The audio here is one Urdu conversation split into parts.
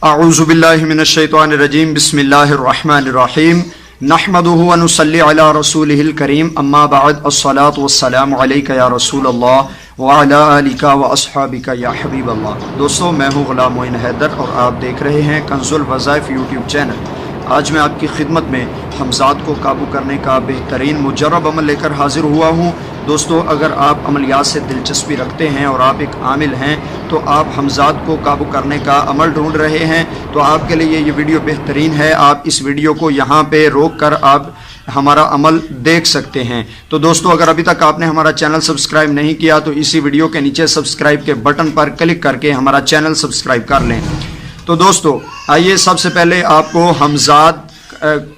اعوذ باللہ من الشیطان الرجیم بسم اللہ الرحمن الرحیم نحمدہ ونصلی علی رسولہ الکریم اما بعد الصلاۃ والسلام علیک یا رسول اللہ وعلی آلک واصحابک یا حبیب اللہ۔ دوستو، میں ہوں غلام معین حیدر اور آپ دیکھ رہے ہیں کنز الوظائف یوٹیوب چینل۔ آج میں آپ کی خدمت میں حمزات کو قابو کرنے کا بہترین مجرب عمل لے کر حاضر ہوا ہوں۔ دوستو، اگر آپ عملیات سے دلچسپی رکھتے ہیں اور آپ ایک عامل ہیں تو آپ حمزات کو قابو کرنے کا عمل ڈھونڈ رہے ہیں تو آپ کے لیے یہ ویڈیو بہترین ہے۔ آپ اس ویڈیو کو یہاں پہ روک کر آپ ہمارا عمل دیکھ سکتے ہیں۔ تو دوستو، اگر ابھی تک آپ نے ہمارا چینل سبسکرائب نہیں کیا تو اسی ویڈیو کے نیچے سبسکرائب کے بٹن پر کلک کر کے ہمارا چینل سبسکرائب کر لیں۔ تو دوستو، آئیے سب سے پہلے آپ کو حمزات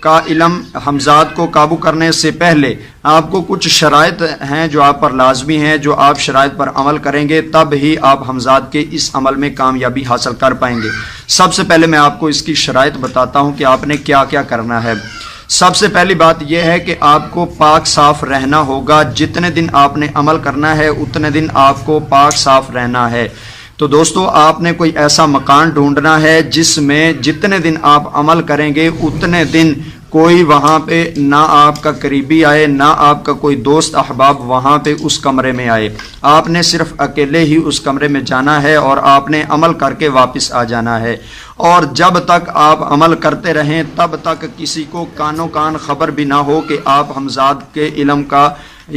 کا علم، حمزات کو قابو کرنے سے پہلے آپ کو کچھ شرائط ہیں جو آپ پر لازمی ہیں۔ جو آپ شرائط پر عمل کریں گے تب ہی آپ حمزات کے اس عمل میں کامیابی حاصل کر پائیں گے۔ سب سے پہلے میں آپ کو اس کی شرائط بتاتا ہوں کہ آپ نے کیا کیا کرنا ہے۔ سب سے پہلی بات یہ ہے کہ آپ کو پاک صاف رہنا ہوگا۔ جتنے دن آپ نے عمل کرنا ہے اتنے دن آپ کو پاک صاف رہنا ہے۔ تو دوستو، آپ نے کوئی ایسا مکان ڈھونڈنا ہے جس میں جتنے دن آپ عمل کریں گے اتنے دن کوئی وہاں پہ نہ آپ کا قریبی آئے، نہ آپ کا کوئی دوست احباب وہاں پہ اس کمرے میں آئے۔ آپ نے صرف اکیلے ہی اس کمرے میں جانا ہے اور آپ نے عمل کر کے واپس آ جانا ہے۔ اور جب تک آپ عمل کرتے رہیں تب تک کسی کو کانوں کان خبر بھی نہ ہو کہ آپ حمزات کے علم کا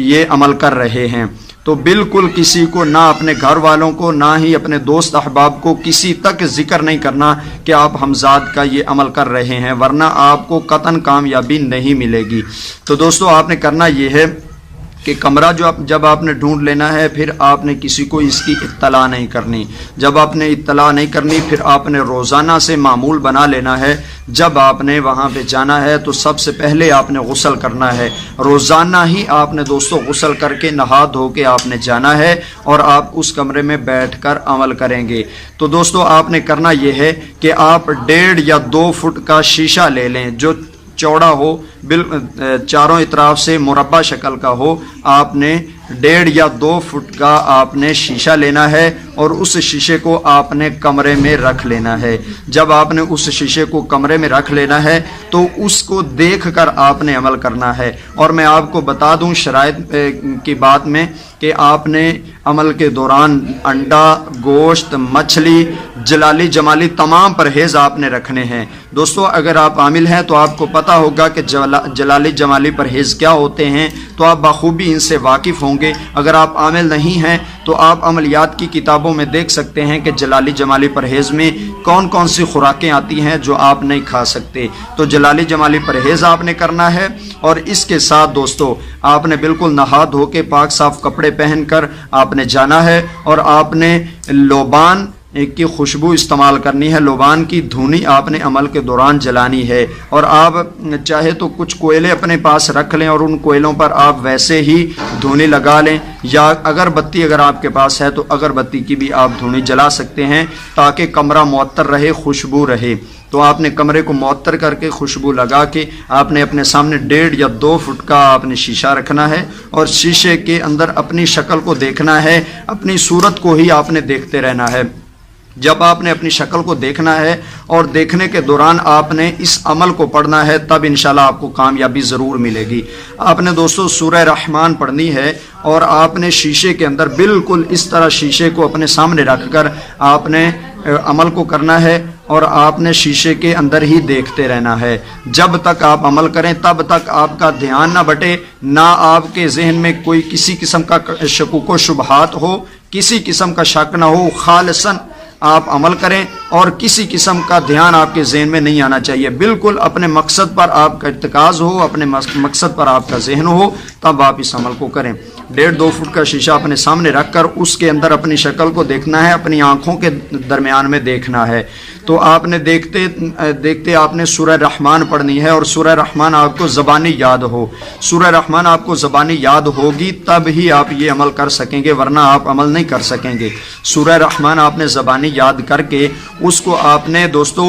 یہ عمل کر رہے ہیں۔ تو بالکل کسی کو، نہ اپنے گھر والوں کو نہ ہی اپنے دوست احباب کو، کسی تک ذکر نہیں کرنا کہ آپ حمزات کا یہ عمل کر رہے ہیں، ورنہ آپ کو قطعاً کامیابی نہیں ملے گی۔ تو دوستو، آپ نے کرنا یہ ہے کہ کمرہ جب آپ نے ڈھونڈ لینا ہے پھر آپ نے کسی کو اس کی اطلاع نہیں کرنی۔ جب آپ نے اطلاع نہیں کرنی پھر آپ نے روزانہ سے معمول بنا لینا ہے۔ جب آپ نے وہاں پہ جانا ہے تو سب سے پہلے آپ نے غسل کرنا ہے۔ روزانہ ہی آپ نے دوستو غسل کر کے نہا دھو کے آپ نے جانا ہے اور آپ اس کمرے میں بیٹھ کر عمل کریں گے۔ تو دوستو، آپ نے کرنا یہ ہے کہ آپ 1.5 یا 2 فٹ کا شیشہ لے لیں جو چوڑا ہو، چاروں اطراف سے مربع شکل کا ہو۔ آپ نے 1.5 یا 2 فٹ کا آپ نے شیشہ لینا ہے اور اس شیشے کو آپ نے کمرے میں رکھ لینا ہے۔ جب آپ نے اس شیشے کو کمرے میں رکھ لینا ہے تو اس کو دیکھ کر آپ نے عمل کرنا ہے۔ اور میں آپ کو بتا دوں شرائط کی بات میں کہ آپ نے عمل کے دوران انڈا، گوشت، مچھلی، جلالی جمالی تمام پرہیز آپ نے رکھنے ہیں۔ دوستو، اگر آپ عامل ہیں تو آپ کو پتہ ہوگا کہ جلالی جمالی پرہیز کیا ہوتے ہیں، تو آپ بخوبی ان سے واقف ہوں گے۔ اگر آپ عامل نہیں ہیں تو آپ عملیات کی کتابوں میں دیکھ سکتے ہیں کہ جلالی جمالی پرہیز میں کون کون سی خوراکیں آتی ہیں جو آپ نہیں کھا سکتے۔ تو جلالی جمالی پرہیز آپ نے کرنا ہے۔ اور اس کے ساتھ دوستو، آپ نے بالکل نہا دھو کے پاک صاف کپڑے پہن کر آپ نے جانا ہے اور آپ نے لوبان کی خوشبو استعمال کرنی ہے۔ لوبان کی دھونی آپ نے عمل کے دوران جلانی ہے۔ اور آپ چاہے تو کچھ کوئلے اپنے پاس رکھ لیں اور ان کوئلوں پر آپ ویسے ہی دھونی لگا لیں، یا اگربتی اگر آپ کے پاس ہے تو اگربتی کی بھی آپ دھونی جلا سکتے ہیں تاکہ کمرہ معطر رہے، خوشبو رہے۔ تو آپ نے کمرے کو معطر کر کے خوشبو لگا کے آپ نے اپنے سامنے 1.5 یا 2 فٹ کا آپ نے شیشہ رکھنا ہے اور شیشے کے اندر اپنی شکل کو دیکھنا ہے، اپنی صورت کو ہی آپ نے دیکھتے رہنا ہے۔ جب آپ نے اپنی شکل کو دیکھنا ہے اور دیکھنے کے دوران آپ نے اس عمل کو پڑھنا ہے، تب انشاءاللہ آپ کو کامیابی ضرور ملے گی۔ آپ نے دوستو سورہ رحمان پڑھنی ہے اور آپ نے شیشے کے اندر بالکل اس طرح شیشے کو اپنے سامنے رکھ کر آپ نے عمل کو کرنا ہے اور آپ نے شیشے کے اندر ہی دیکھتے رہنا ہے۔ جب تک آپ عمل کریں تب تک آپ کا دھیان نہ بٹے، نہ آپ کے ذہن میں کوئی کسی قسم کا شکوک و شبہات ہو، کسی قسم کا شک نہ ہو۔ خالصاً آپ عمل کریں اور کسی قسم کا دھیان آپ کے ذہن میں نہیں آنا چاہیے۔ بالکل اپنے مقصد پر آپ کا ارتکاز ہو، اپنے مقصد پر آپ کا ذہن ہو، تب آپ اس عمل کو کریں۔ 1.5-2 فٹ کا شیشہ اپنے سامنے رکھ کر اس کے اندر اپنی شکل کو دیکھنا ہے، اپنی آنکھوں کے درمیان میں دیکھنا ہے۔ تو آپ نے دیکھتے دیکھتے آپ نے سورہ رحمان پڑھنی ہے اور سورہ رحمان آپ کو زبانی یاد ہو۔ سورہ رحمان آپ کو زبانی یاد ہوگی تب ہی آپ یہ عمل کر سکیں گے، ورنہ آپ عمل نہیں کر سکیں گے۔ سورہ رحمان آپ نے زبانی یاد کر کے اس کو آپ نے دوستو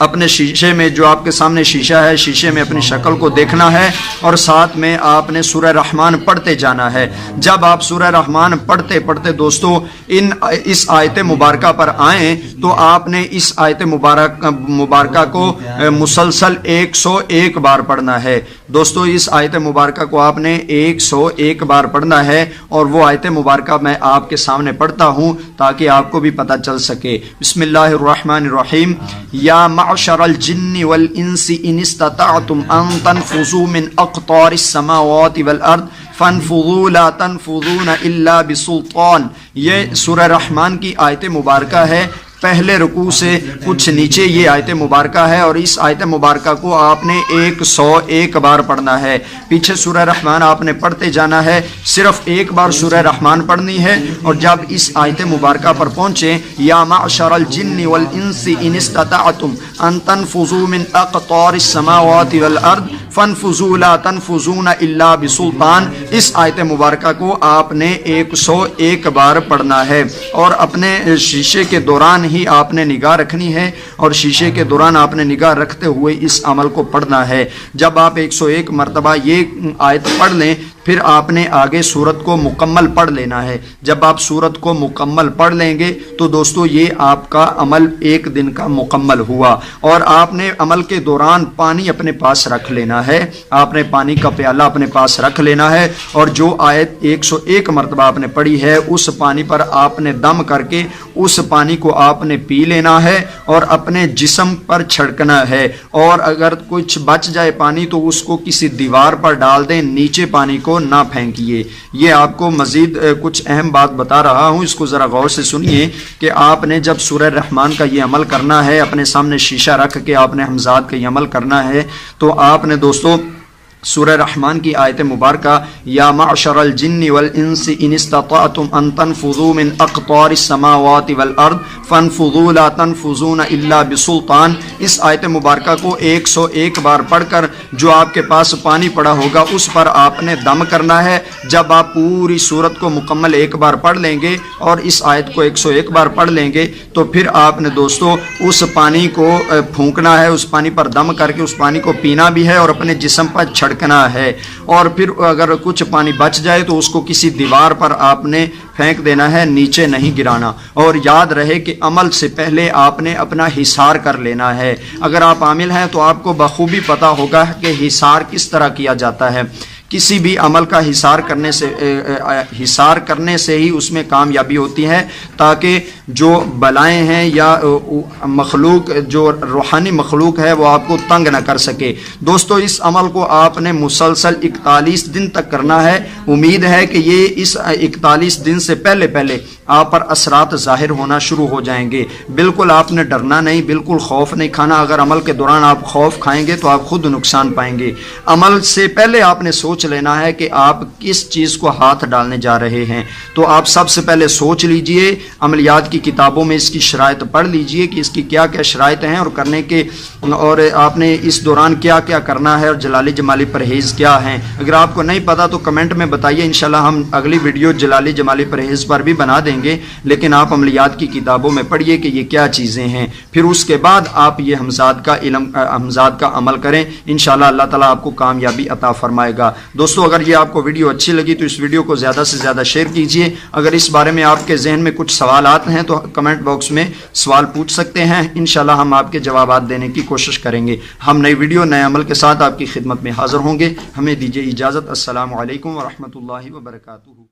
اپنے شیشے میں جو آپ کے سامنے شیشہ ہے شیشے میں اپنی شکل کو دیکھنا ہے اور ساتھ میں آپ نے سورہ رحمان پڑھتے جانا ہے۔ جب آپ سورہ رحمان پڑھتے پڑھتے دوستو اس آیت مبارکہ پر آئیں تو آپ نے اس آیت مبارکہ کو مسلسل 101 بار پڑھنا ہے۔ دوستو اس آیت مبارکہ کو آپ نے 101 بار پڑھنا ہے اور وہ آیت مبارکہ میں آپ کے سامنے پڑھتا ہوں تاکہ آپ کو بھی پتہ چل سکے۔ بسم اللہ الرحمن الرحیم۔ یا معشر الجن والانس ان استطعتم ان تنفذوا من اقطار السماوات والارض فانفذوا لا تنفذون الا بسلطان۔ یہ سورہ رحمان کی آیت مبارکہ ہے، پہلے رکوع سے کچھ نیچے یہ آیت مبارکہ ہے اور اس آیت مبارکہ کو آپ نے 101 بار پڑھنا ہے۔ پیچھے سورہ رحمان آپ نے پڑھتے جانا ہے، صرف ایک بار سورہ رحمان پڑھنی ہے اور جب اس آیت مبارکہ پر پہنچیں یا معشر الجن والانس ان استطعتم ان تنفذوا من اقطار السماوات والارض فانفذوا لا تنفذون الا بسلطان، اس آیت مبارکہ کو آپ نے 101 بار پڑھنا ہے اور اپنے شیشے کے دوران ہی آپ نے نگاہ رکھنی ہے اور شیشے کے دوران آپ نے نگاہ رکھتے ہوئے اس عمل کو پڑھنا ہے۔ جب آپ 101 مرتبہ یہ آیت پڑھ لیں پھر آپ نے آگے سورت کو مکمل پڑھ لینا ہے۔ جب آپ سورت کو مکمل پڑھ لیں گے تو دوستو یہ آپ کا عمل ایک دن کا مکمل ہوا، اور آپ نے عمل کے دوران پانی اپنے پاس رکھ لینا ہے، آپ نے پانی کا پیالہ اپنے پاس رکھ لینا ہے اور جو آیت 101 مرتبہ آپ نے پڑھی ہے اس پانی پر آپ نے دم کر کے اس پانی کو آپ نے پی لینا ہے اور اپنے جسم پر چھڑکنا ہے، اور اگر کچھ بچ جائے پانی تو اس کو کسی دیوار پر ڈال دیں، نیچے پانی کو نہ پھینکیے۔ یہ آپ کو مزید کچھ اہم بات بتا رہا ہوں، اس کو ذرا غور سے سنیے کہ آپ نے جب سورہ رحمان کا یہ عمل کرنا ہے، اپنے سامنے شیشہ رکھ کے آپ نے حمزات کا یہ عمل کرنا ہے، تو آپ نے دوستو سورہ رحمان کی آیت مبارکہ یا معشر الجن والانس ان استطعتم ان تنفذوا من اقطار السماوات والارض فانفذوا لا تنفذون الا بسلطان، اس آیت مبارکہ کو 101 بار پڑھ کر جو آپ کے پاس پانی پڑا ہوگا اس پر آپ نے دم کرنا ہے۔ جب آپ پوری سورت کو مکمل ایک بار پڑھ لیں گے اور اس آیت کو 101 بار پڑھ لیں گے تو پھر آپ نے دوستو اس پانی کو پھونکنا ہے، اس پانی پر دم کر کے اس پانی کو پینا بھی ہے اور اپنے جسم پر چھڑکنا ہے، اور پھر اگر کچھ پانی بچ جائے تو اس کو کسی دیوار پر آپ نے پھینک دینا ہے، نیچے نہیں گرانا۔ اور یاد رہے کہ عمل سے پہلے آپ نے اپنا حصار کر لینا ہے۔ اگر آپ عامل ہیں تو آپ کو بخوبی پتہ ہوگا کہ حصار کس طرح کیا جاتا ہے۔ کسی بھی عمل کا حصار کرنے سے ہی اس میں کامیابی ہوتی ہے، تاکہ جو بلائیں ہیں یا مخلوق جو روحانی مخلوق ہے وہ آپ کو تنگ نہ کر سکے۔ دوستو اس عمل کو آپ نے مسلسل 41 دن تک کرنا ہے۔ امید ہے کہ یہ اس 41 دن سے پہلے آپ پر اثرات ظاہر ہونا شروع ہو جائیں گے۔ بالکل آپ نے ڈرنا نہیں، بالکل خوف نہیں کھانا۔ اگر عمل کے دوران آپ خوف کھائیں گے تو آپ خود نقصان پائیں گے۔ عمل سے پہلے آپ نے سوچ لینا ہے کہ آپ کس چیز کو ہاتھ ڈالنے جا رہے ہیں، تو آپ سب سے پہلے سوچ لیجئے، عملیات کی کتابوں میں اس کی شرائط پڑھ لیجئے کہ اس کی کیا کیا شرائط ہیں اور کرنے کے، اور آپ نے اس دوران کیا کیا کرنا ہے اور جلالی جمالی پرہیز کیا ہیں۔ اگر آپ کو نہیں پتا تو کمنٹ میں بتائیے، انشاءاللہ ہم اگلی ویڈیو جلالی جمالی پرہیز پر بھی بنا دیں گے، لیکن آپ عملیات کی کتابوں میں پڑھیے کہ یہ کیا چیزیں ہیں، پھر اس کے بعد آپ یہ حمزات کا عمل کریں، انشاءاللہ اللہ تعالیٰ آپ کو کامیابی عطا فرمائے گا۔ دوستو اگر یہ آپ کو ویڈیو اچھی لگی تو اس ویڈیو کو زیادہ سے زیادہ شیئر کیجئے۔ اگر اس بارے میں آپ کے ذہن میں کچھ سوالات ہیں تو کمنٹ باکس میں سوال پوچھ سکتے ہیں، انشاءاللہ ہم آپ کے جوابات دینے کی کوشش کریں گے۔ ہم نئی ویڈیو نئے عمل کے ساتھ آپ کی خدمت میں حاضر ہوں گے۔ ہمیں دیجیے اجازت۔ السلام علیکم ورحمۃ اللہ وبرکاتہ۔